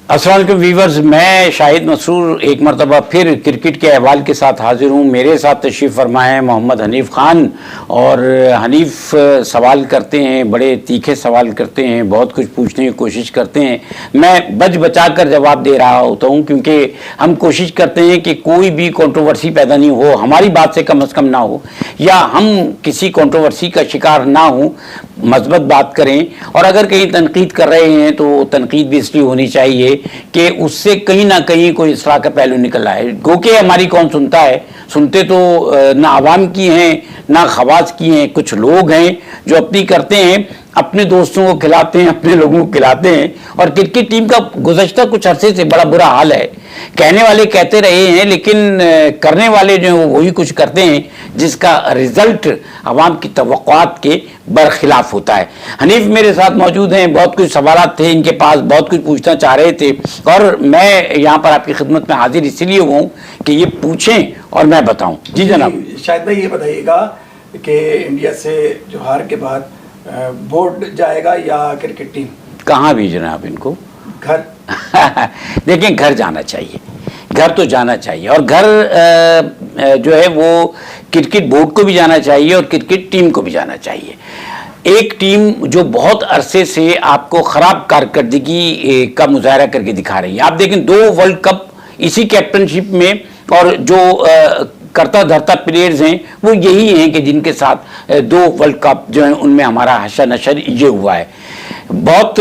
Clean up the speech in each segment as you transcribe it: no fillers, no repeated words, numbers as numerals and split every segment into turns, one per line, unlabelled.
अस्सलाम वालेकुम वीवर्स, मैं शाहिद मसरूर एक मरतबा फिर क्रिकेट के अहवाल के साथ हाजिर हूँ। मेरे साथ तशरीफ़ फरमाए हैं मोहम्मद हनीफ़ ख़ान। और हनीफ़ सवाल करते हैं, बड़े तीखे सवाल करते हैं, बहुत कुछ पूछने की कोशिश करते हैं। मैं बच बचा कर जवाब दे रहा होता हूँ, क्योंकि हम कोशिश करते हैं कि कोई भी कंट्रोवर्सी पैदा नहीं हो, हमारी बात से कम ना हो, या हम किसी कंट्रोवर्सी का शिकार ना हो, मज़बूत बात करें। और अगर कहीं तनकीद कर रहे हैं तो तनकीद भी इसलिए होनी चाहिए कि उससे कहीं ना कहीं कोई इसराह का पहलू निकल आए। गो के हमारी कौन सुनता है, सुनते तो ना आवाम की हैं ना खवास की हैं, कुछ लोग हैं जो अपनी करते हैं, अपने दोस्तों को खिलाते हैं, अपने लोगों को खिलाते हैं। और क्रिकेट टीम का गुज़श्ता कुछ अरसे से बड़ा बुरा हाल है। कहने वाले कहते रहे हैं, लेकिन करने वाले जो हैं वो वही कुछ करते हैं जिसका रिजल्ट अवाम की तवक्कुआत के बरखिलाफ होता है। हनीफ मेरे साथ मौजूद हैं, बहुत कुछ सवालात थे इनके पास, बहुत कुछ पूछना चाह रहे थे, और मैं यहाँ पर आपकी खिदमत में हाजिर इसलिए हुआ हूँ कि ये पूछें और मैं बताऊँ। जी जनाब।
शायद भाई ये बताइएगा कि इंडिया से जो हार के बाद बोर्ड जाएगा या क्रिकेट टीम?
कहाँ भेजना आप इनको?
घर।
देखें, घर जाना चाहिए, घर तो जाना चाहिए, और घर जो है वो क्रिकेट बोर्ड को भी जाना चाहिए और क्रिकेट टीम को भी जाना चाहिए। एक टीम जो बहुत अरसे से आपको ख़राब कारकर्दगी का मुजाहरा करके दिखा रही है। आप देखें, 2 वर्ल्ड कप इसी कैप्टनशिप में, और जो करता धरता प्लेयर्स हैं वो यही हैं कि जिनके साथ 2 वर्ल्ड कप जो हैं उनमें हमारा हशर नशर ये हुआ है। बहुत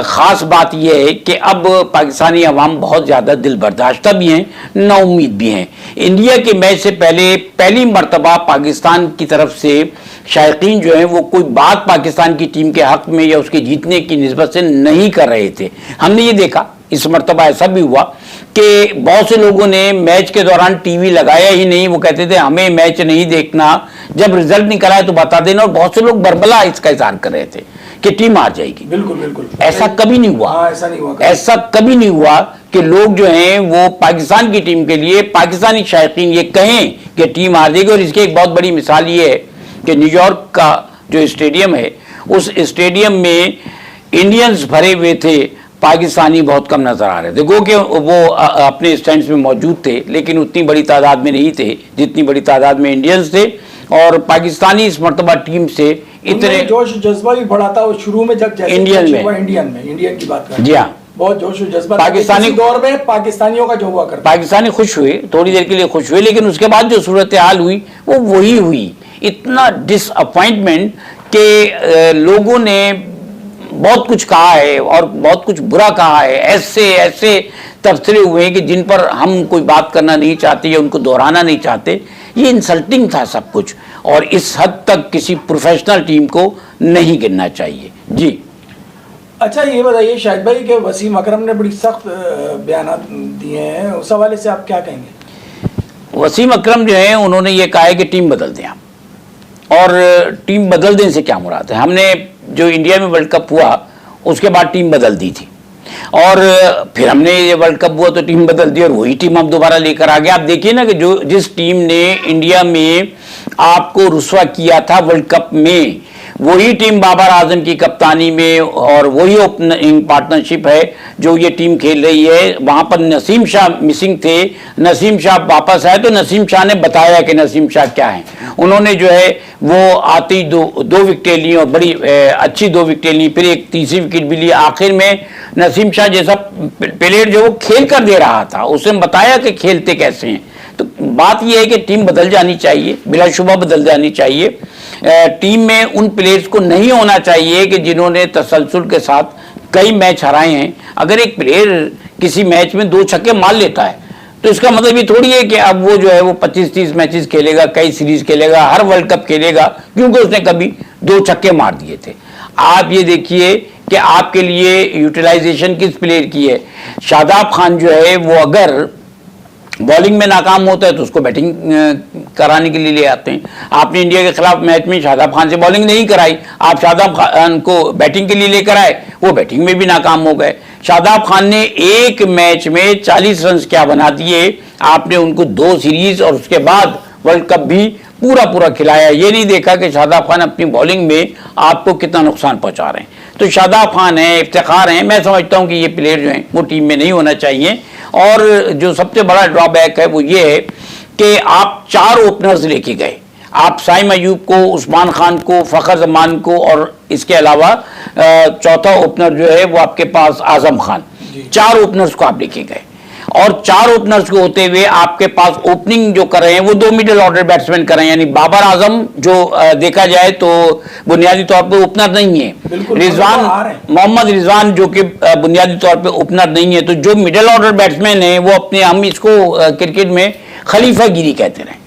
ख़ास बात यह है कि अब पाकिस्तानी अवाम बहुत ज़्यादा दिल बर्दाश्ता भी हैं, नाउम्मीद भी हैं। इंडिया के मैच से पहले पहली मरतबा पाकिस्तान की तरफ से शायकीन जो हैं वो कोई बात पाकिस्तान की टीम के हक़ में या उसके जीतने की निस्बत से नहीं कर रहे थे। हमने ये देखा, इस मरतबा ऐसा भी हुआ कि बहुत से लोगों ने मैच के दौरान टीवी लगाया ही नहीं। वो कहते थे हमें मैच नहीं देखना, जब रिजल्ट निकला है तो बता देना। और बहुत से लोग बरबला इसका इज़हार कर रहे थे कि टीम हार जाएगी।
बिल्कुल बिल्कुल,
ऐसा कभी नहीं हुआ।
हाँ, ऐसा नहीं हुआ,
ऐसा कभी नहीं हुआ कि लोग जो हैं वो पाकिस्तान की टीम के लिए, पाकिस्तानी शायकीन ये कहें कि टीम हार जाएगी। और इसकी एक बहुत बड़ी मिसाल ये है कि न्यूयॉर्क का जो स्टेडियम है, उस स्टेडियम में इंडियंस भरे हुए थे, पाकिस्तानी बहुत कम नजर आ रहे थे। गो कि वो अपने स्टैंड्स में मौजूद थे, लेकिन उतनी बड़ी तादाद में नहीं थे जितनी बड़ी तादाद में इंडियंस थे। और पाकिस्तानी इस मरतबा टीम से इतने
जोश जज्बा भी बढ़ा था शुरू में, जब
इंडियन
की बात करें।
जी हाँ,
बहुत जोश जज्बा
पाकिस्तानी
दौर में पाकिस्तानियों का जो हुआ करता,
पाकिस्तानी खुश हुए, थोड़ी देर के लिए खुश हुए, लेकिन उसके बाद जो सूरत हाल हुई वो वही हुई। इतना डिसअपॉइंटमेंट के लोगों ने बहुत कुछ कहा है और बहुत कुछ बुरा कहा है। ऐसे तबसरे हुए हैं कि जिन पर हम कोई बात करना नहीं चाहते या उनको दोहराना नहीं चाहते। ये इंसल्टिंग था सब कुछ, और इस हद तक किसी प्रोफेशनल टीम को नहीं गिनना चाहिए। जी
अच्छा, ये बताइए शाहिद भाई कि वसीम अकरम ने बड़ी सख्त बयान दिए हैं, उस हवाले से आप क्या कहेंगे?
वसीम अकरम जो है उन्होंने ये कहा है कि टीम बदल दें आप, और टीम बदल देने से क्या मुराद है? हमने जो इंडिया में वर्ल्ड कप हुआ उसके बाद टीम बदल दी थी, और फिर हमने ये वर्ल्ड कप हुआ तो टीम बदल दी, और वही टीम हम दोबारा लेकर आ गए। आप देखिए ना कि जिस टीम ने इंडिया में आपको रुस्वा किया था वर्ल्ड कप में, वही टीम बाबर आजम की कप्तानी में, और वही ओपनिंग पार्टनरशिप है जो ये टीम खेल रही है। वहाँ पर नसीम शाह मिसिंग थे, नसीम शाह वापस आए तो नसीम शाह ने बताया कि नसीम शाह क्या है। उन्होंने जो है वो आते ही दो विकेटें ली, और बड़ी अच्छी 2 विकेटें ली, फिर एक तीसरी विकेट भी ली। आखिर में नसीम शाह जैसा प्लेयर जो वो खेल कर दे रहा था, उसने बताया कि खेलते कैसे हैं। तो बात यह है कि टीम बदल जानी चाहिए, बिलाशुबा बदल जानी चाहिए। टीम में उन प्लेयर्स को नहीं होना चाहिए कि जिन्होंने तसलसल के साथ कई मैच हराए हैं। अगर एक प्लेयर किसी मैच में 2 छक्के मार लेता है तो इसका मतलब ये थोड़ी है कि अब वो जो है वो 25-30 मैचेस खेलेगा, कई सीरीज खेलेगा, हर वर्ल्ड कप खेलेगा, क्योंकि उसने कभी 2 छक्के मार दिए थे। आप ये देखिए कि आपके लिए यूटिलाइजेशन किस प्लेयर की है। शादाब खान जो है वो अगर बॉलिंग में नाकाम होता है तो उसको बैटिंग कराने के लिए ले आते हैं। आपने इंडिया के खिलाफ मैच में शादाब खान से बॉलिंग नहीं कराई, आप शादाब खान को बैटिंग के लिए लेकर आए, वो बैटिंग में भी नाकाम हो गए। शादाब खान ने एक मैच में 40 रन क्या बना दिए, आपने उनको 2 सीरीज और उसके बाद वर्ल्ड कप भी पूरा खिलाया। ये नहीं देखा कि शादाब खान अपनी बॉलिंग में आपको कितना नुकसान पहुंचा रहे हैं। तो शादाब खान है, इफ्तिखार हैं, मैं समझता हूँ कि ये प्लेयर जो हैं वो टीम में नहीं होना चाहिए। और जो सबसे बड़ा ड्रॉबैक है वो ये है कि आप 4 ओपनर्स लेके गए, आप साइम अयूब को, उस्मान खान को, फ़खर जमान को और इसके अलावा चौथा ओपनर जो है वो आपके पास आजम खान, 4 ओपनर्स को आप लेके गए। और 4 ओपनर्स को होते हुए आपके पास ओपनिंग जो कर रहे हैं वो 2 मिडिल ऑर्डर बैट्समैन कर रहे हैं, यानी बाबर आजम जो देखा जाए तो बुनियादी तौर पे ओपनर नहीं है, रिजवान मोहम्मद रिजवान जो कि बुनियादी तौर पे ओपनर नहीं है। तो जो मिडिल ऑर्डर बैट्समैन है वो अपने, हम इसको क्रिकेट में खलीफा गिरी कहते हैं,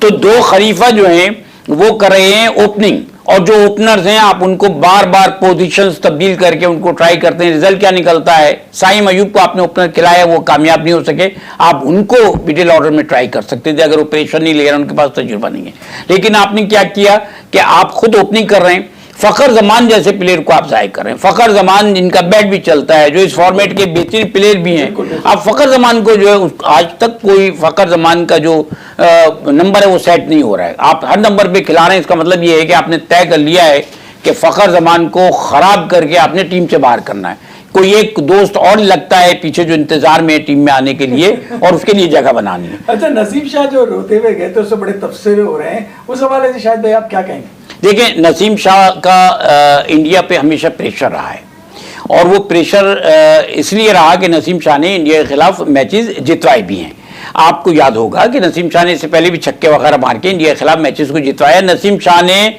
तो 2 खलीफा जो हैं वो कर रहे हैं ओपनिंग, और जो ओपनर्स हैं आप उनको बार बार पोजीशंस तब्दील करके उनको ट्राई करते हैं। रिजल्ट क्या निकलता है? साइम अयूब को आपने ओपनर खिलाया, वो कामयाब नहीं हो सके, आप उनको मिडिल ऑर्डर में ट्राई कर सकते थे अगर वो प्रेशर नहीं ले रहे, उनके पास तजुर्बा नहीं है। लेकिन आपने क्या किया कि आप खुद ओपनिंग कर रहे हैं, फ़खर जमान जैसे प्लेयर को आप ज़ाहिर कर रहे हैं। फ़खर जमान जिनका बैट भी चलता है, जो इस फॉर्मेट के बेहतरीन प्लेयर भी हैं, आप फ़खर जमान को जो है, आज तक कोई फ़खर जमान का जो नंबर है वो सेट नहीं हो रहा है। आप हर नंबर पे खिला रहे हैं, इसका मतलब ये है कि आपने तय कर लिया है कि फ़खर जमान को ख़राब करके आपने टीम से बाहर करना है। कोई एक दोस्त और लगता है पीछे जो इंतजार में है टीम में आने के लिए, और उसके लिए जगह बनानी है।
अच्छा, नसीम शाह जो रोते हुए गए तो उससे बड़े तबसरे हो रहे हैं, उस हवाले से शायद भाई आप क्या कहेंगे?
देखिए, नसीम शाह का इंडिया पे हमेशा प्रेशर रहा है, और वो प्रेशर इसलिए रहा कि नसीम शाह ने इंडिया के खिलाफ मैचेस जितवाए भी हैं। आपको याद होगा कि नसीम शाह ने इससे पहले भी छक्के वगैरह मार के इंडिया के खिलाफ मैचेस को जितवाया। नसीम शाह ने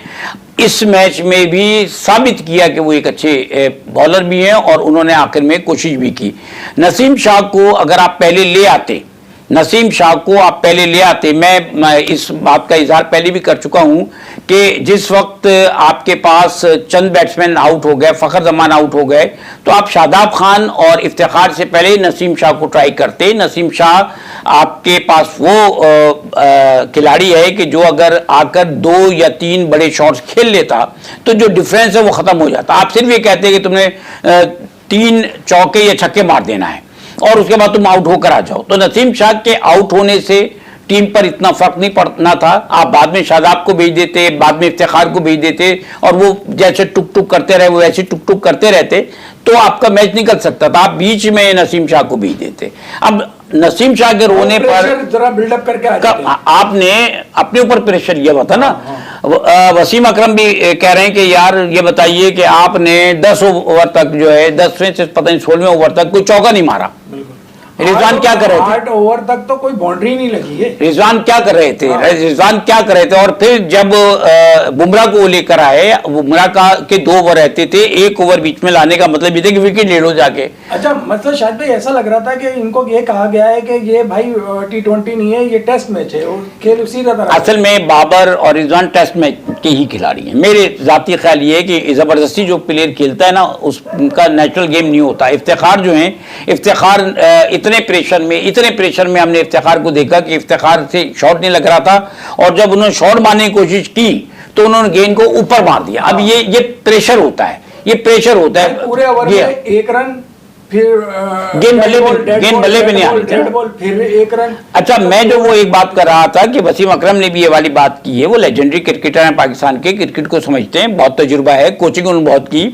इस मैच में भी साबित किया कि वो एक अच्छे बॉलर भी हैं, और उन्होंने आखिर में कोशिश भी की। नसीम शाह को अगर आप पहले ले आते, नसीम शाह को आप पहले ले आते, मैं इस बात का इजहार पहले भी कर चुका हूं कि जिस वक्त आपके पास चंद बैट्समैन आउट हो गए, फ़खर जमान आउट हो गए, तो आप शादाब खान और इफ्तिखार से पहले ही नसीम शाह को ट्राई करते। नसीम शाह आपके पास वो खिलाड़ी है कि जो अगर आकर 2 या 3 बड़े शॉट्स खेल लेता तो जो डिफरेंस है वो ख़त्म हो जाता। आप सिर्फ ये कहते हैं कि तुमने 3 चौके या छक्के मार देना है और उसके बाद तुम आउट होकर आ जाओ। तो नसीम शाह के आउट होने से टीम पर इतना फर्क नहीं पड़ना था। आप बाद में शादाब को भेज देते, बाद में इफ्तिखार को भेज देते, और वो जैसे टुक टुक करते रहे वो ऐसे टुक टुक करते रहते, तो आपका मैच निकल सकता था। आप बीच में नसीम शाह को भेज देते। अब नसीम शाह के रोने पर
जरा बिल्डअप करके
आपने अपने ऊपर प्रेशर लिया हुआ था ना। वसीम अकरम भी कह रहे हैं कि यार ये बताइए कि आपने 10 ओवर तक जो है, 10वें से पता नहीं 16वें ओवर तक कोई चौका नहीं मारा। रिजवान क्या कर रहे थे?
8 ओवर तक तो कोई बाउंड्री नहीं लगी है।
रिजवान क्या कर रहे थे? रिजवान क्या कर रहे थे? और फिर जब बुमराह को लेकर आए, बुमराह का के 2 ओवर रहते थे, 1 ओवर बीच में लाने का मतलब ये था कि विकेट ले लो जाके।
अच्छा, मतलब शायद भाई ऐसा लग रहा था कि इनको ये कहा गया है कि ये भाई T20 नहीं है, ये टेस्ट मैच है, और खेल उसी तरह।
असल में बाबर और रिजवान टेस्ट मैच के ही खिलाड़ी हैं। मेरे जाती ख्याल ये है कि जबरदस्ती जो प्लेयर खेलता है ना, उसका नेचुरल गेम नहीं होता। इफ्तिखार जो है, इफ्तिखार इतने प्रेशर में हमने इफ्तिखार को देखा कि इफ्तिखार से शॉट नहीं लग रहा था, और जब उन्होंने शॉट मारने की कोशिश की तो उन्होंने गेंद को ऊपर मार दिया। अब ये प्रेशर होता है, ये प्रेशर होता है।
पूरे ओवर में 1 रन, फिर
गेंद बल्ले पे नहीं आनी थी,
फिर 1 रन।
अच्छा, मैं जो वो एक बात कर रहा था कि वसीम अकरम ने भी ये वाली बात की है। वो लेजेंडरी क्रिकेटर हैं, पाकिस्तान के क्रिकेट को समझते हैं, बहुत तजुर्बा है, कोचिंग उन्होंने बहुत की।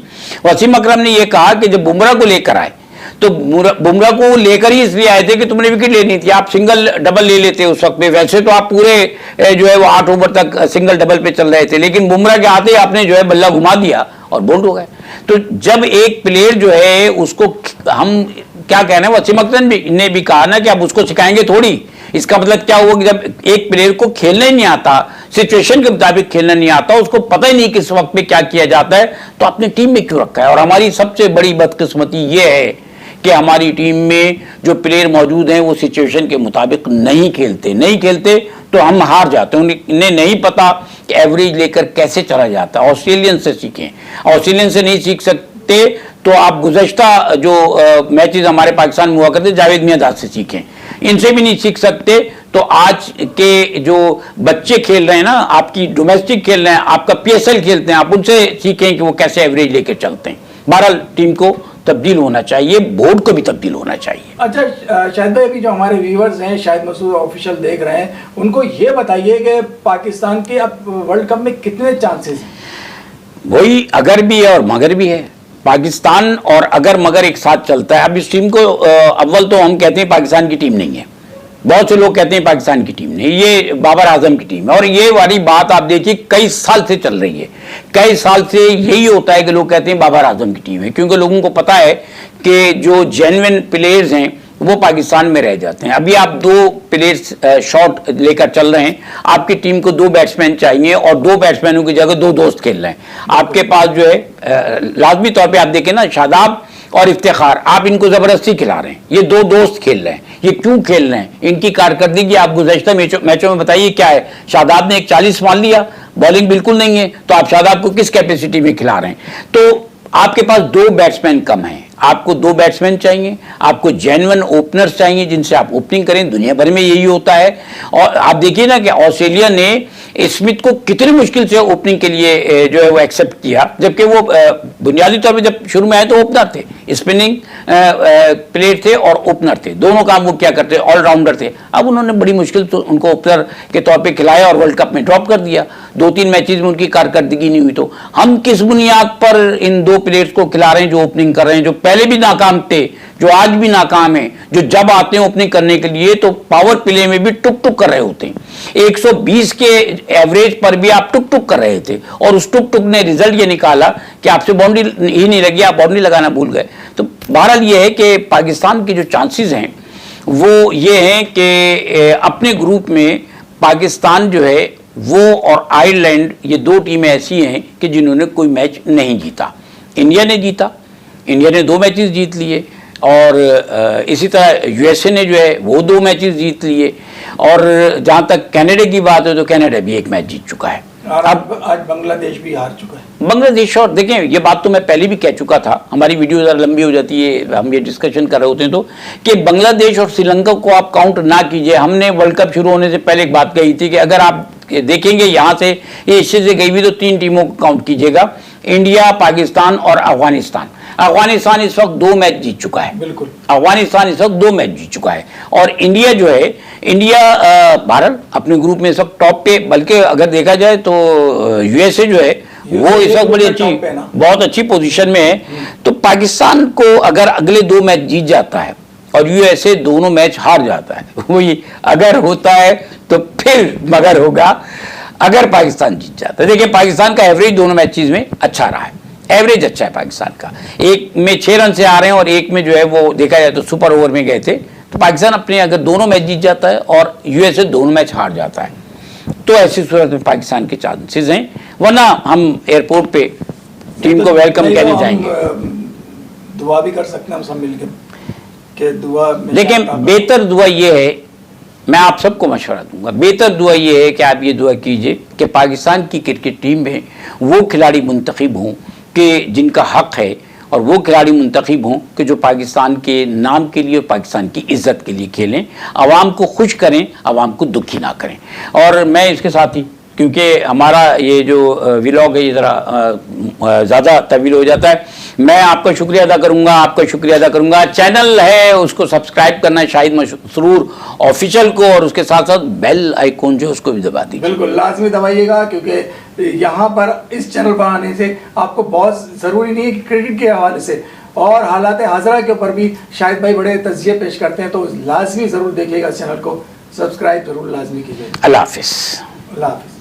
वसीम अकरम ने ये कहा कि जब बुमराह को लेकर आए तो बुमराह को लेकर ही इसलिए आए थे कि तुमने विकेट लेनी थी, आप सिंगल डबल ले लेते उस वक्त में। वैसे तो आप पूरे जो है वो 8 ओवर तक सिंगल डबल पे चल रहे थे, लेकिन बुमराह के आते ही आपने जो है बल्ला घुमा दिया और बोल्ड हो गए। तो जब एक प्लेयर जो है उसको हम क्या कह रहे हैं, वसीम अकरम ने भी कहा ना कि आप उसको सिखाएंगे थोड़ी। इसका मतलब क्या हुआ कि जब एक प्लेयर को खेलना ही नहीं आता, सिचुएशन के मुताबिक खेलना नहीं आता, उसको पता ही नहीं किस वक्त में क्या किया जाता है, तो आपने टीम में क्यों रखा है? और हमारी सबसे बड़ी बदकिस्मती ये है कि हमारी टीम में जो प्लेयर मौजूद हैं वो सिचुएशन के मुताबिक नहीं खेलते तो हम हार जाते हैं। उन्हें नहीं पता कि एवरेज लेकर कैसे चला जाता है। ऑस्ट्रेलियन से सीखें, ऑस्ट्रेलियन से नहीं सीख सकते तो आप गुज़श्ता जो मैचेस हमारे पाकिस्तान में हुआ करते जावेद मियांदाद से सीखें, इनसे भी नहीं सीख सकते। तो आज के जो बच्चे खेल रहे हैं ना, आपकी डोमेस्टिक खेल रहे हैं, आपका PSL खेलते हैं, आप उनसे सीखें कि वो कैसे एवरेज लेकर चलते हैं। बहरहाल टीम को तब्दील होना चाहिए, बोर्ड को भी तब्दील होना चाहिए।
अच्छा शाहिद भाई, अभी जो हमारे व्यूअर्स हैं, शाहिद मसूद ऑफिशियल देख रहे हैं, उनको ये बताइए कि पाकिस्तान के अब वर्ल्ड कप में कितने चांसेस हैं?
वही अगर भी है और मगर भी है। पाकिस्तान और अगर मगर एक साथ चलता है। अब इस टीम को अव्वल तो हम कहते हैं पाकिस्तान की टीम नहीं है, बहुत से लोग कहते हैं पाकिस्तान की टीम नहीं, ये बाबर आजम की टीम है। और ये वाली बात आप देखिए कई साल से चल रही है, कई साल से यही होता है कि लोग कहते हैं बाबर आजम की टीम है, क्योंकि लोगों को पता है कि जो जेन्युइन प्लेयर्स हैं वो पाकिस्तान में रह जाते हैं। अभी आप 2 प्लेयर्स शॉट लेकर चल रहे हैं, आपकी टीम को 2 बैट्समैन चाहिए और 2 बैट्समैनों की जगह 2 दोस्त खेल रहे हैं। आपके पास जो है लाजमी तौर पे आप देखें ना, शादाब और इफ्तिखार, आप इनको जबरदस्ती खिला रहे हैं, ये 2 दोस्त खेल रहे हैं। ये क्यों खेल रहे हैं? इनकी कारकर्दगी आप गुज़श्ता मैचों में बताइए क्या है। शादाब ने एक 40 मार लिया, बॉलिंग बिल्कुल नहीं है, तो आप शादाब को किस कैपेसिटी में खिला रहे हैं? तो आपके पास 2 बैट्समैन कम हैं, आपको 2 बैट्समैन चाहिए, आपको जेन्युइन ओपनर्स चाहिए जिनसे आप ओपनिंग करें। दुनिया भर में यही होता है। और आप देखिए ना कि ऑस्ट्रेलिया ने स्मिथ को कितनी मुश्किल से ओपनिंग के लिए जो है वो एक्सेप्ट किया, जबकि वो बुनियादी तौर पे जब शुरू में आए तो ओपनर थे, स्पिनिंग प्लेयर थे और ओपनर थे, दोनों काम वो क्या करते, ऑलराउंडर थे। अब उन्होंने बड़ी मुश्किल तो उनको ओपनर के तौर पे खिलाया और वर्ल्ड कप में ड्रॉप कर दिया। 2-3 मैचेस में उनकी कारकर्दगी नहीं हुई। तो हम किस बुनियाद पर इन 2 प्लेयर्स को खिला रहे हैं जो ओपनिंग कर रहे हैं, जो पहले भी नाकाम थे, जो आज भी नाकाम है, जो जब आते हैं ओपनिंग करने के लिए तो पावर प्ले में भी टुक टुक कर रहे होते हैं। 120 के एवरेज पर भी आप टुक टुक कर रहे थे और उस टुक टुक ने रिजल्ट ये निकाला कि आपसे बाउंड्री ही नहीं लगी, आप बाउंड्री लगाना भूल गए। तो बहरहाल ये है कि पाकिस्तान के जो चांसेस हैं वो ये हैं कि अपने ग्रुप में पाकिस्तान जो है वो और आयरलैंड, ये 2 टीमें ऐसी हैं कि जिन्होंने कोई मैच नहीं जीता। इंडिया ने जीता, इंडिया ने 2 मैचेस जीत लिए और इसी तरह यूएसए ने जो है वो 2 मैचेस जीत लिए। और जहाँ तक कनाडा की बात है तो कनाडा भी 1 मैच जीत चुका है।
और अब आज बांग्लादेश भी हार चुका है।
बांग्लादेश, और देखें ये बात तो मैं पहले भी कह चुका था, हमारी वीडियो ज़रा लंबी हो जाती है, हम ये डिस्कशन कर रहे होते हैं तो, कि बांग्लादेश और श्रीलंका को आप काउंट ना कीजिए। हमने वर्ल्ड कप शुरू होने से पहले एक बात कही थी कि अगर आप देखेंगे यहाँ से ये एशिया से गई हुई तो 3 टीमों को काउंट कीजिएगा, इंडिया, पाकिस्तान और अफगानिस्तान। अफगानिस्तान इस वक्त 2 मैच जीत चुका है,
बिल्कुल
अफगानिस्तान इस वक्त 2 मैच जीत चुका है। और इंडिया जो है, इंडिया भारत अपने ग्रुप में इस वक्त टॉप पे, बल्कि अगर देखा जाए तो यूएसए जो है वो इस वक्त बड़ी अच्छी, बहुत अच्छी पोजीशन में है। तो पाकिस्तान को अगर अगले 2 मैच जीत जाता है और यूएसए दोनों मैच हार जाता है, वही अगर होता है तो फिर मगर होगा अगर पाकिस्तान जीत जाता है। देखिए पाकिस्तान का एवरेज दोनों मैचेस में अच्छा रहा है, एवरेज अच्छा है पाकिस्तान का। एक में 6 रन से आ रहे हैं और एक में जो है वो देखा जाए तो सुपर ओवर में गए थे। तो पाकिस्तान अपने अगर दोनों मैच जीत जाता है और यूएसए दोनों मैच हार जाता है तो ऐसी सूरत में पाकिस्तान के चांसेस हैं, वरना हम एयरपोर्ट पे टीम को वेलकम कहने जाएंगे।
दुआ भी कर सकते हैं हम सब मिलकर कि दुआ।
लेकिन बेहतर दुआ ये है, मैं आप सबको मशवरा दूंगा, बेहतर दुआ ये है कि आप ये दुआ कीजिए कि पाकिस्तान की क्रिकेट टीम में वो खिलाड़ी मुंतखब हों कि जिनका हक है, और वो खिलाड़ी मुंतखब हों कि जो पाकिस्तान के नाम के लिए और पाकिस्तान की इज़्ज़त के लिए खेलें, आवाम को खुश करें, आवाम को दुखी ना करें। और मैं इसके साथ ही, क्योंकि हमारा ये जो व्लॉग है ये ज़रा ज़्यादा तवील हो जाता है, मैं आपका शुक्रिया अदा करूंगा, आपका शुक्रिया अदा करूंगा। चैनल है उसको सब्सक्राइब करना है शाहिद मसरूर ऑफिशियल को, और उसके साथ साथ बेल आइकॉन जो उसको भी दबा दीजिए।
बिल्कुल लाजमी दबाइएगा, क्योंकि यहाँ पर इस चैनल पर आने से आपको बहुत ज़रूरी नहीं है कि क्रिकेट के हवाले से और हालात हाजरा के ऊपर भी शाहिद भाई बड़े तज़किये पेश करते हैं, तो लाजमी ज़रूर देखिएगा, चैनल को सब्सक्राइब ज़रूर लाजमी कीजिएगा।
अल्लाह हाफिज़।
अल्लाह हाफिज़।